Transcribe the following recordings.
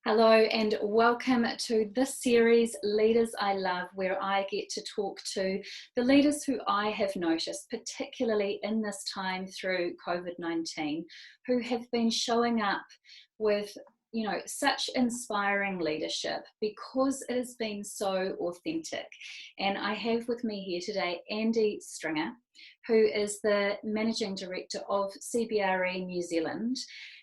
Hello and welcome to this series, Leaders I Love, where I get to talk to the leaders who I have noticed, particularly in this time through COVID-19, who have been showing up with such inspiring leadership because it has been so authentic. And I have with me here today Andy Stringer, who is the Managing Director of CBRE New Zealand.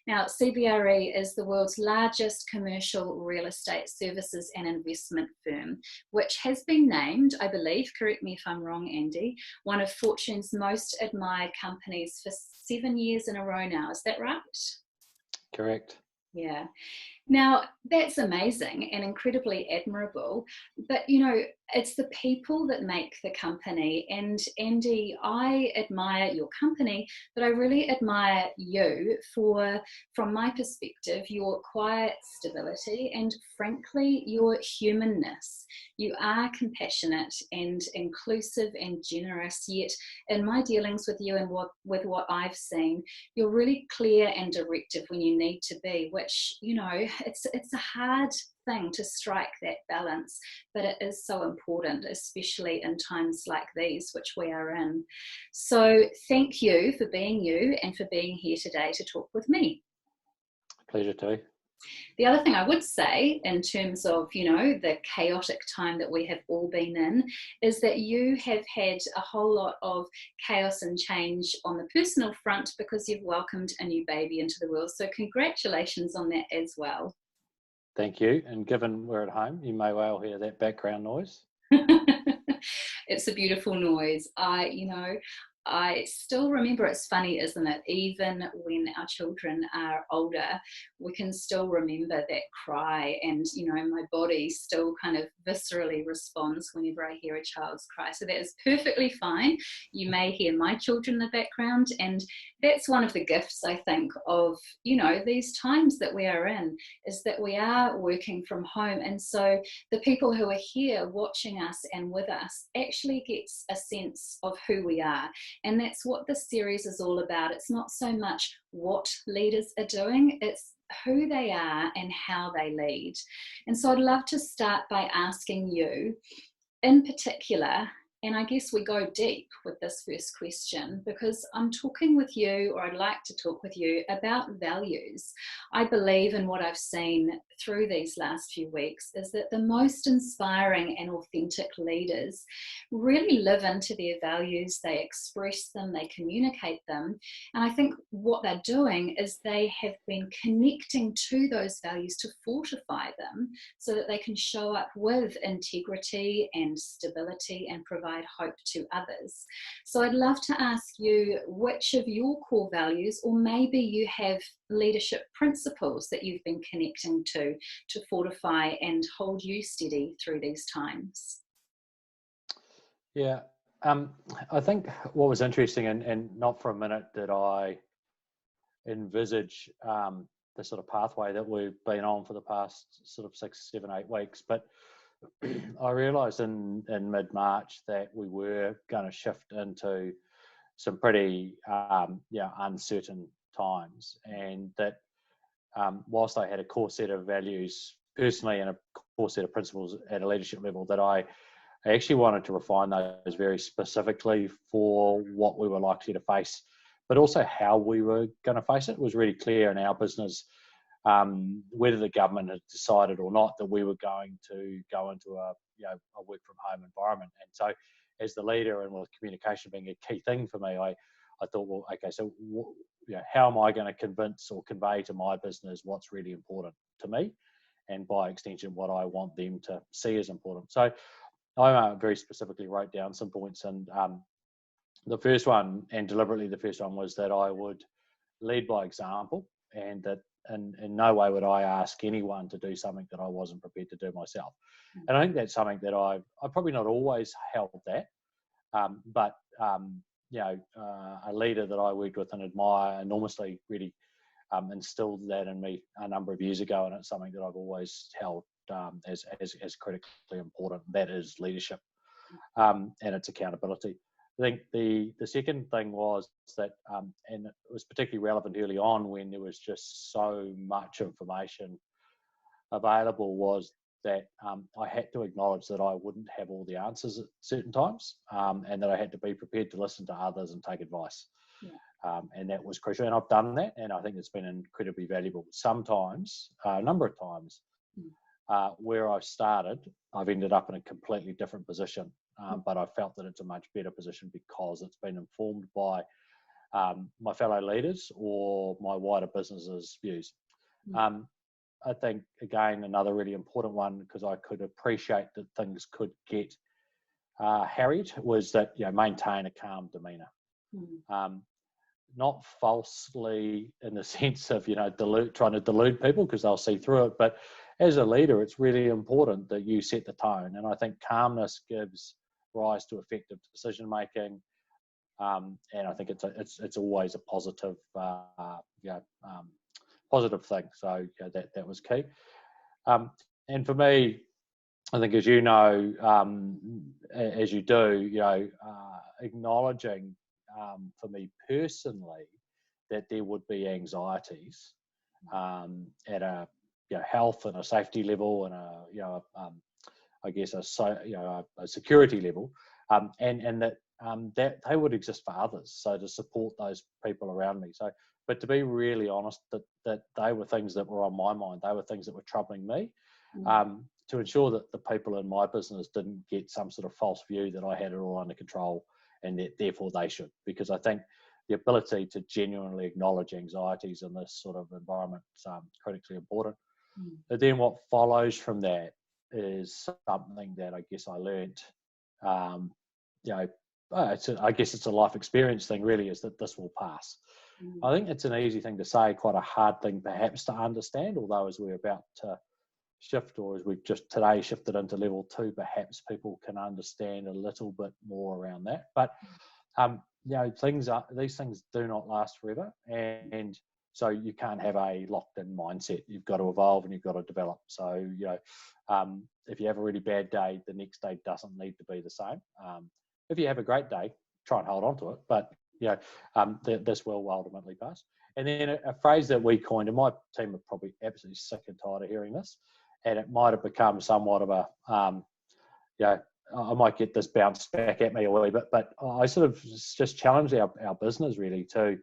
Now, CBRE is the world's largest commercial real estate services and investment firm, which has been named, I believe, correct me if I'm wrong, Andy, one of Fortune's most admired companies for 7 years in a row now. Is that right? Correct. Yeah. Now, that's amazing and incredibly admirable, but it's the people that make the company. And Andy, I admire your company, but I really admire you from my perspective, your quiet stability and frankly, your humanness. You are compassionate and inclusive and generous, yet in my dealings with you and with what I've seen, you're really clear and directive when you need to be, which, it's a hard thing to strike that balance, but it is so important, especially in times like these, which we are in. So thank you for being you and for being here today to talk with me. Pleasure too. The other thing I would say in terms of, the chaotic time that we have all been in is that you have had a whole lot of chaos and change on the personal front because you've welcomed a new baby into the world. So congratulations on that as well. Thank you. And given we're at home, you may well hear that background noise. It's a beautiful noise. I still remember, it's funny, isn't it? Even when our children are older, we can still remember that cry, and my body still kind of viscerally responds whenever I hear a child's cry. So that is perfectly fine. You may hear my children in the background, and that's one of the gifts, I think, of these times that we are in, is that we are working from home, and so the people who are here watching us and with us actually gets a sense of who we are. And that's what this series is all about. It's not so much what leaders are doing, it's who they are and how they lead. And so I'd love to start by asking you, in particular, and I guess we go deep with this first question because I'm talking with you, or I'd like to talk with you about values. I believe in what I've seen through these last few weeks is that the most inspiring and authentic leaders really live into their values, they express them, they communicate them. And I think what they're doing is they have been connecting to those values to fortify them so that they can show up with integrity and stability and provide hope to others. So I'd love to ask you which of your core values, or maybe you have leadership principles that you've been connecting to fortify and hold you steady through these times. Yeah, I think what was interesting, and not for a minute did I envisage the sort of pathway that we've been on for the past sort of 6, 7, 8 weeks, but I realised in mid-March that we were going to shift into some pretty uncertain times, and that whilst I had a core set of values personally and a core set of principles at a leadership level, that I actually wanted to refine those very specifically for what we were likely to face, but also how we were going to face it. It was really clear in our business, whether the government had decided or not, that we were going to go into a work from home environment. And so as the leader, and with communication being a key thing for me, I thought, well, okay, so how am I going to convince or convey to my business what's really important to me, and by extension what I want them to see as important. So I very specifically wrote down some points, and the first one, and deliberately the first one, was that I would lead by example, and that in no way would I ask anyone to do something that I wasn't prepared to do myself. And I think that's something that I probably not always held that, but a leader that I worked with and admire enormously really instilled that in me a number of years ago, and it's something that I've always held as critically important. That is leadership and its accountability. I think the second thing was that, and it was particularly relevant early on when there was just so much information available was that I had to acknowledge that I wouldn't have all the answers at certain times, and that I had to be prepared to listen to others and take advice. Yeah. And that was crucial. And I've done that, and I think it's been incredibly valuable. Sometimes, a number of times, where I've started, I've ended up in a completely different position. But I felt that it's a much better position because it's been informed by my fellow leaders or my wider business's views. I think, again, another really important one, because I could appreciate that things could get harried, was that, maintain a calm demeanour. Not falsely in the sense of, trying to delude people, because they'll see through it. But as a leader, it's really important that you set the tone. And I think calmness gives rise to effective decision making. And I think it's always a positive, positive thing. So that was key. And for me, I think, as you know, as you do, acknowledging for me personally that there would be anxieties at a health and a safety level and I guess a security level, and that that they would exist for others. So to support those people around me. So, but to be really honest, that they were things that were on my mind. They were things that were troubling me. To ensure that the people in my business didn't get some sort of false view that I had it all under control and that therefore they should. Because I think the ability to genuinely acknowledge anxieties in this sort of environment is critically important. But then what follows from that is something that I guess I learned, I guess it's a life experience thing really, is that this will pass. I think it's an easy thing to say, quite a hard thing perhaps to understand, although as we're about to shift, or as we've just today shifted into level 2, perhaps people can understand a little bit more around that. But these things do not last forever, and so you can't have a locked-in mindset. You've got to evolve and you've got to develop. So if you have a really bad day, the next day doesn't need to be the same. If you have a great day, try and hold on to it. But this will ultimately pass. And then a phrase that we coined, and my team are probably absolutely sick and tired of hearing this, and it might have become somewhat of a, I might get this bounced back at me a wee bit, but I sort of just challenged our business really to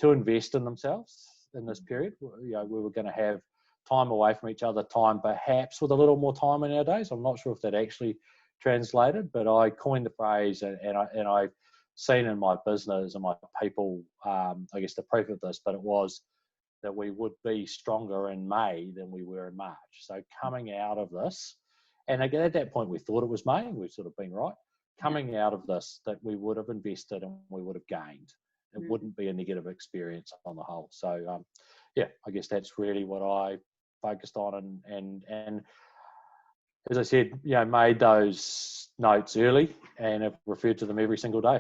invest in themselves in this period. We were going to have time away from each other, time perhaps with a little more time in our days. I'm not sure if that actually translated, but I coined the phrase, and I've seen in my business and my people, I guess the proof of this, but it was that we would be stronger in May than we were in March. So coming out of this, and again, at that point we thought it was May, and we've sort of been right. Coming out of this, that we would have invested and we would have gained. It wouldn't be a negative experience on the whole. So I guess that's really what I focused on, and as I said, made those notes early and have referred to them every single day.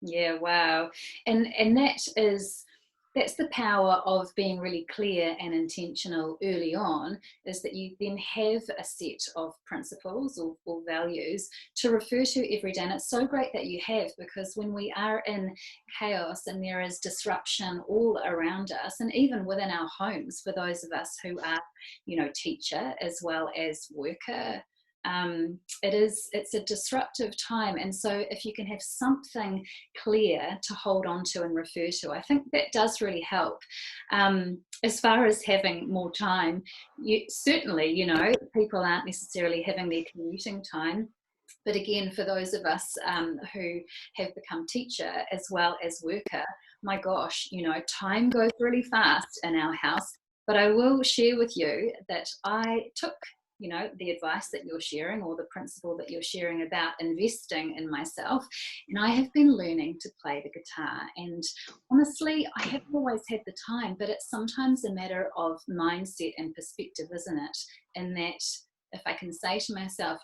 Yeah, wow. And that's the power of being really clear and intentional early on, is that you then have a set of principles or values to refer to every day. And it's so great that you have, because when we are in chaos and there is disruption all around us, and even within our homes, for those of us who are, teacher as well as worker, it's a disruptive time. And so if you can have something clear to hold on to and refer to, I think that does really help. As far as having more time, certainly, people aren't necessarily having their commuting time. But again, for those of us who have become teacher as well as worker, my gosh, time goes really fast in our house. But I will share with you that I took the advice that you're sharing, or the principle that you're sharing about investing in myself. And I have been learning to play the guitar. And honestly, I haven't always had the time, but it's sometimes a matter of mindset and perspective, isn't it? And that if I can say to myself,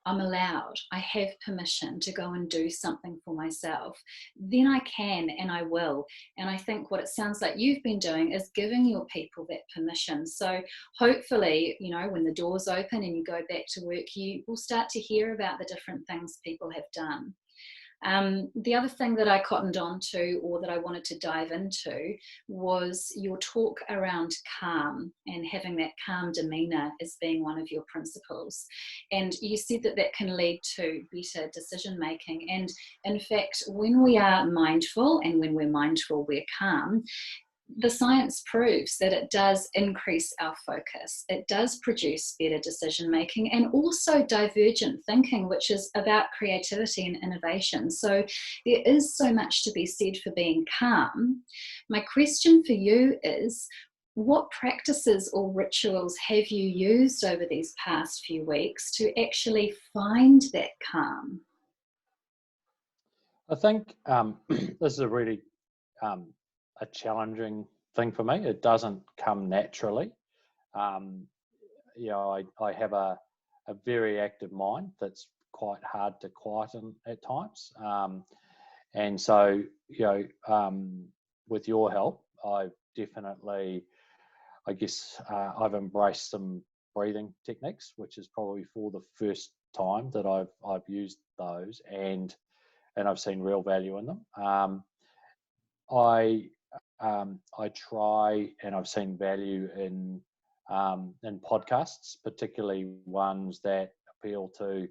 I'm allowed, I have permission to go and do something for myself, then I can and I will. And I think what it sounds like you've been doing is giving your people that permission. So hopefully, when the doors open and you go back to work, you will start to hear about the different things people have done. The other thing that I cottoned on to, or that I wanted to dive into, was your talk around calm and having that calm demeanour as being one of your principles. And you said that that can lead to better decision making. And in fact, when we are mindful and when we're mindful, we're calm, the science proves that it does increase our focus. It does produce better decision making and also divergent thinking, which is about creativity and innovation. So there is so much to be said for being calm. My question for you is, what practices or rituals have you used over these past few weeks to actually find that calm? I think this is a really a challenging thing for me. It doesn't come naturally. Um, I have a very active mind that's quite hard to quieten at times. And so, with your help, I've definitely, I guess, I've embraced some breathing techniques, which is probably for the first time that I've used those, and I've seen real value in them. I try, and I've seen value in podcasts, particularly ones that appeal to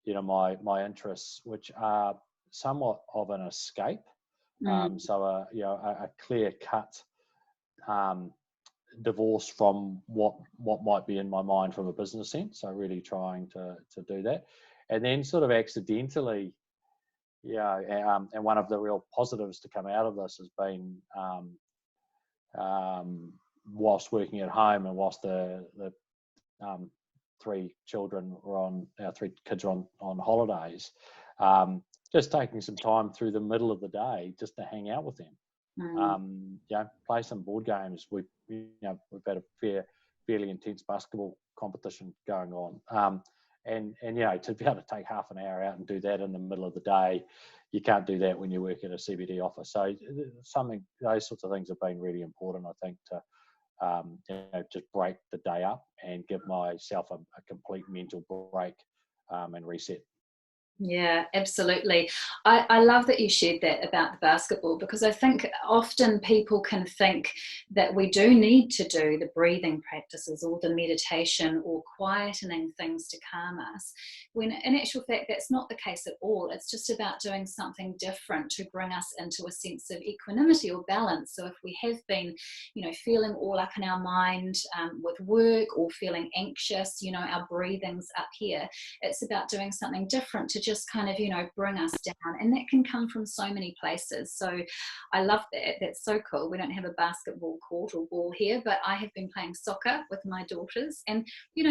my interests, which are somewhat of an escape. So a clear cut divorce from what might be in my mind from a business sense. So really trying to do that, and then sort of accidentally. And one of the real positives to come out of this has been whilst working at home and whilst the three kids were on holidays, just taking some time through the middle of the day just to hang out with them. Play some board games. We've had a fairly intense basketball competition going on. And to be able to take half an hour out and do that in the middle of the day, you can't do that when you work at a CBD office. So those sorts of things have been really important, I think, to just break the day up and give myself a complete mental break and reset. Yeah, absolutely. I love that you shared that about the basketball, because I think often people can think that we do need to do the breathing practices or the meditation or quietening things to calm us, when in actual fact that's not the case at all. It's just about doing something different to bring us into a sense of equanimity or balance. So if we have been, feeling all up in our mind with work, or feeling anxious, our breathing's up here. It's about doing something different to just kind of, bring us down. And that can come from so many places. So I love that. That's so cool. We don't have a basketball court or ball here, but I have been playing soccer with my daughters. And,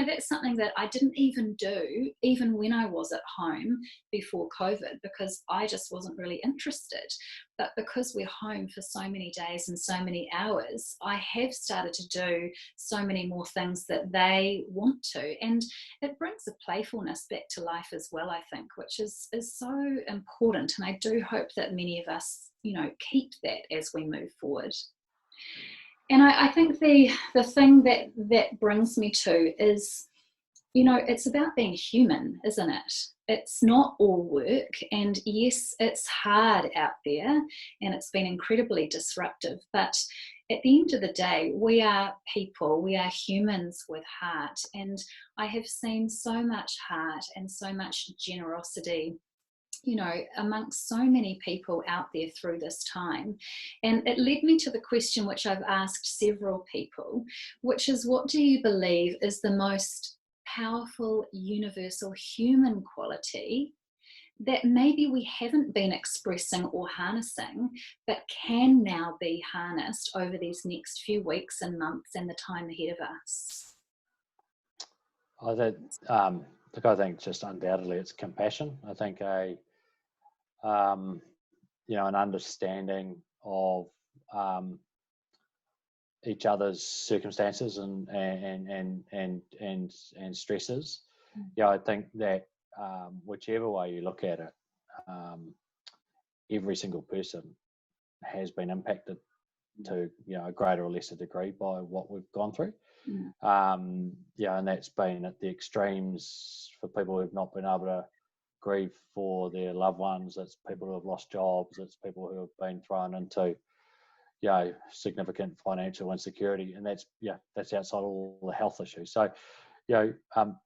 that's something that I didn't even do, even when I was at home before COVID, because I just wasn't really interested. But because we're home for so many days and so many hours, I have started to do so many more things that they want to. And it brings a playfulness back to life as well, I think, which is so important. And I do hope that many of us, keep that as we move forward. And I think the thing that brings me to is, it's about being human, isn't it? It's not all work. And yes, it's hard out there and it's been incredibly disruptive. But at the end of the day, we are people, we are humans with heart. And I have seen so much heart and so much generosity, amongst so many people out there through this time. And it led me to the question which I've asked several people, which is, what do you believe is the most powerful, universal human quality that maybe we haven't been expressing or harnessing, but can now be harnessed over these next few weeks and months and the time ahead of us? I think just undoubtedly it's compassion. I think an understanding of each other's circumstances and stresses. I think that whichever way you look at it, every single person has been impacted to a greater or lesser degree by what we've gone through. And that's been at the extremes for people who've not been able to grieve for their loved ones. It's people who have lost jobs. It's people who have been thrown into, significant financial insecurity, and that's outside all the health issues. So,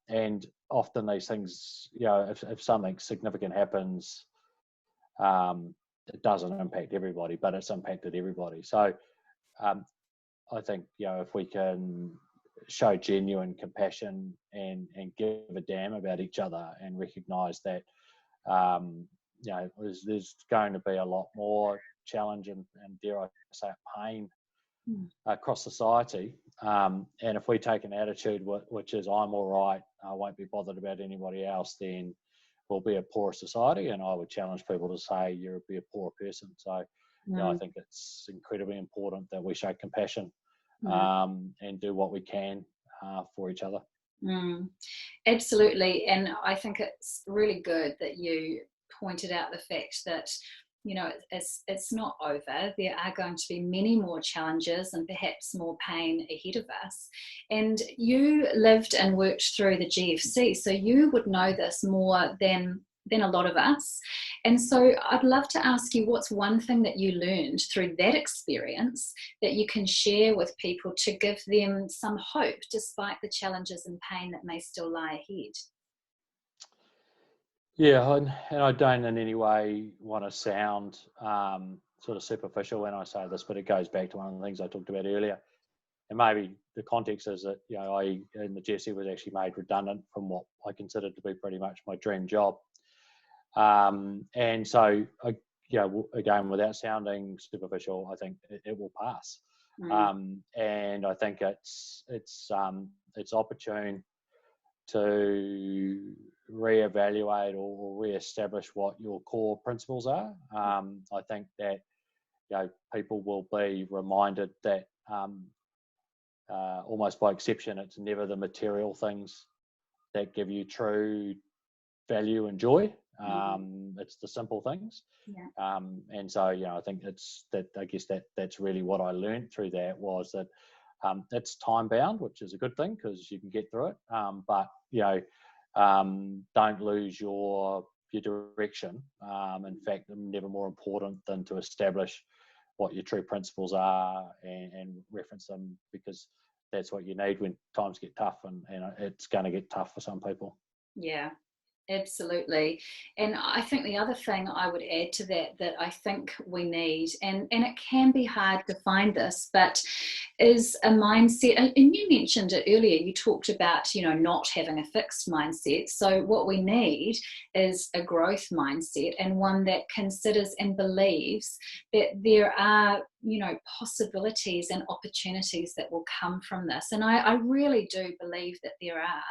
and often these things, if something significant happens, it doesn't impact everybody, but it's impacted everybody. So, I think, if we can show genuine compassion and give a damn about each other and recognise that, there's going to be a lot more challenge and dare I say pain across society. And if we take an attitude which is I'm all right, I won't be bothered about anybody else, then we'll be a poorer society. And I would challenge people to say you'll be a poorer person. So, I think it's incredibly important that we show compassion and do what we can for each other. Absolutely. And I think it's really good that you pointed out the fact that, it's not over. There are going to be many more challenges and perhaps more pain ahead of us. And you lived and worked through the GFC, so you would know this more than a lot of us. And so I'd love to ask you, what's one thing that you learned through that experience that you can share with people to give them some hope despite the challenges and pain that may still lie ahead? Yeah, and I don't in any way want to sound sort of superficial when I say this, but it goes back to one of the things I talked about earlier. And maybe the context is that, I in the GFC was actually made redundant from what I considered to be pretty much my dream job. And so, again, without sounding superficial, I think it will pass. And I think it's opportune to reevaluate or reestablish what your core principles are. I think that people will be reminded that almost by exception, it's never the material things that give you true value and joy. It's the simple things. And so, I think that's really what I learned through that, was that it's time bound, which is a good thing because you can get through it. But don't lose your direction. In fact, never more important than to establish what your true principles are and reference them, because that's what you need when times get tough, and it's going to get tough for some people. Yeah. Absolutely. And I think the other thing I would add to that I think we need, and it can be hard to find this, but is a mindset. And you mentioned it earlier, you talked about, not having a fixed mindset. So what we need is a growth mindset, and one that considers and believes that there are, possibilities and opportunities that will come from this. And I really do believe that there are.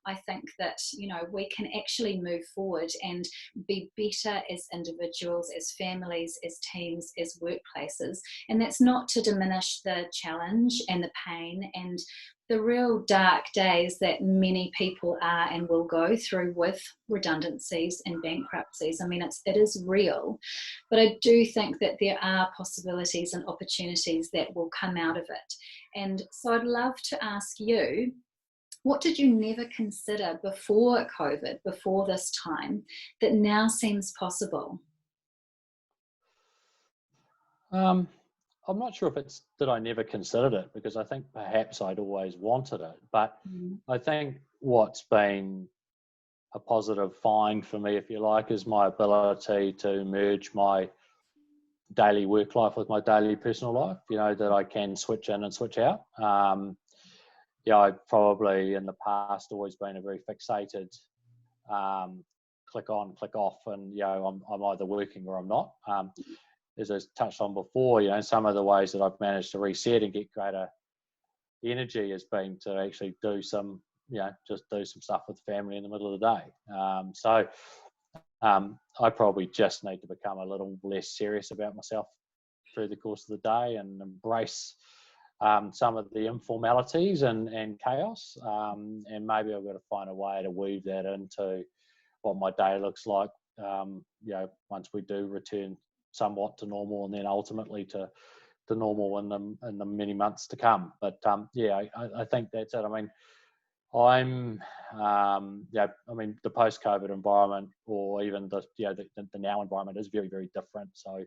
I think that, we can actually move forward and be better as individuals, as families, as teams, as workplaces. And that's not to diminish the challenge and the pain and the real dark days that many people are and will go through with redundancies and bankruptcies. I mean, it is real, but I do think that there are possibilities and opportunities that will come out of it. And so I'd love to ask you, what did you never consider before COVID, before this time, that now seems possible? I'm not sure if it's that I never considered it, because I think perhaps I'd always wanted it. But I think what's been a positive find for me, if you like, is my ability to merge my daily work life with my daily personal life, that I can switch in and switch out. I've probably in the past always been a very fixated click on, click off, and I'm either working or I'm not. As I touched on before, some of the ways that I've managed to reset and get greater energy has been to actually do some, just do some stuff with family in the middle of the day. So I probably just need to become a little less serious about myself through the course of the day and embrace some of the informalities and chaos. And maybe I've got to find a way to weave that into what my day looks like, once we do return somewhat to normal, and then ultimately to normal in the many months to come. But I think that's it. I mean, I'm, yeah, I mean, the post-COVID environment, or even the, you know, the now environment is very, very different. So,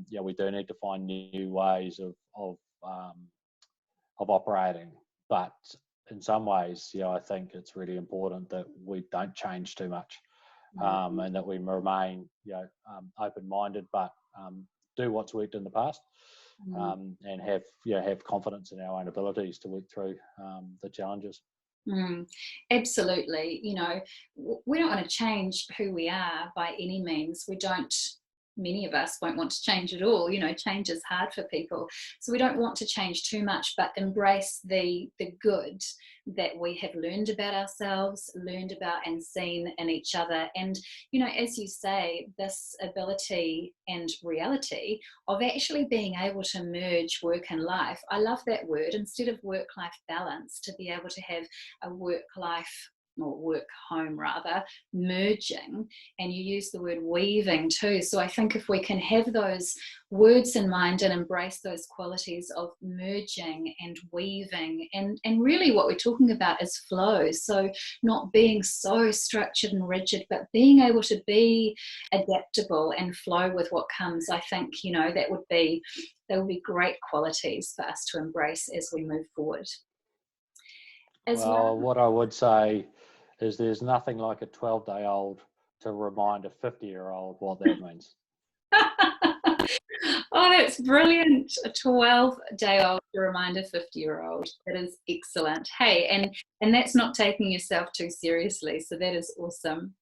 yeah, we do need to find new ways of operating. But in some ways, yeah, I think it's really important that we don't change too much, and that we remain, you know, open-minded, but do what's worked in the past, and have, you know, have confidence in our own abilities to work through the challenges. Absolutely. You know, we don't want to change who we are by any means. We don't, many of us won't want to change at all. You know, change is hard for people. So we don't want to change too much, but embrace the good that we have learned about ourselves, learned about and seen in each other. And, you know, as you say, this ability and reality of actually being able to merge work and life. I love that word. Instead of work-life balance, to be able to have a work-life, or work home rather, merging, and you use the word weaving too. So I think if we can have those words in mind and embrace those qualities of merging and weaving, and really what we're talking about is flow. So not being so structured and rigid, but being able to be adaptable and flow with what comes. I think, you know, that would be great qualities for us to embrace as we move forward. As well, Well, what I would say is there's nothing like a 12-day-old to remind a 50-year-old what that means. oh, that's brilliant. A 12-day-old to remind a 50-year-old. That is excellent. Hey, and that's not taking yourself too seriously. So that is awesome.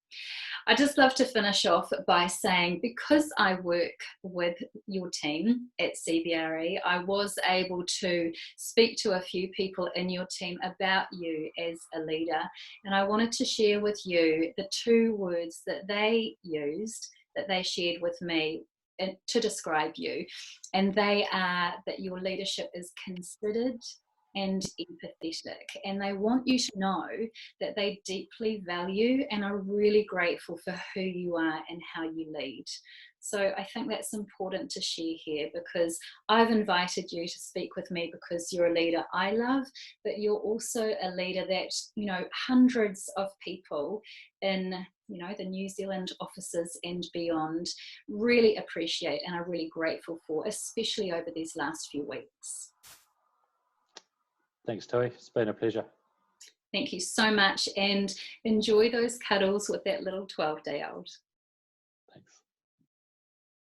I just love to finish off by saying, because I work with your team at CBRE, I was able to speak to a few people in your team about you as a leader. And I wanted to share with you the 2 words that they used, that they shared with me to describe you. And they are that your leadership is considered and empathetic, and they want you to know that they deeply value and are really grateful for who you are and how you lead. So I think that's important to share here, because I've invited you to speak with me because you're a leader I love, but you're also a leader that, you know, hundreds of people in, you know, the New Zealand offices and beyond really appreciate and are really grateful for, especially over these last few weeks. Thanks, Tui. It's been a pleasure. Thank you so much, and enjoy those cuddles with that little 12-day-old. Thanks.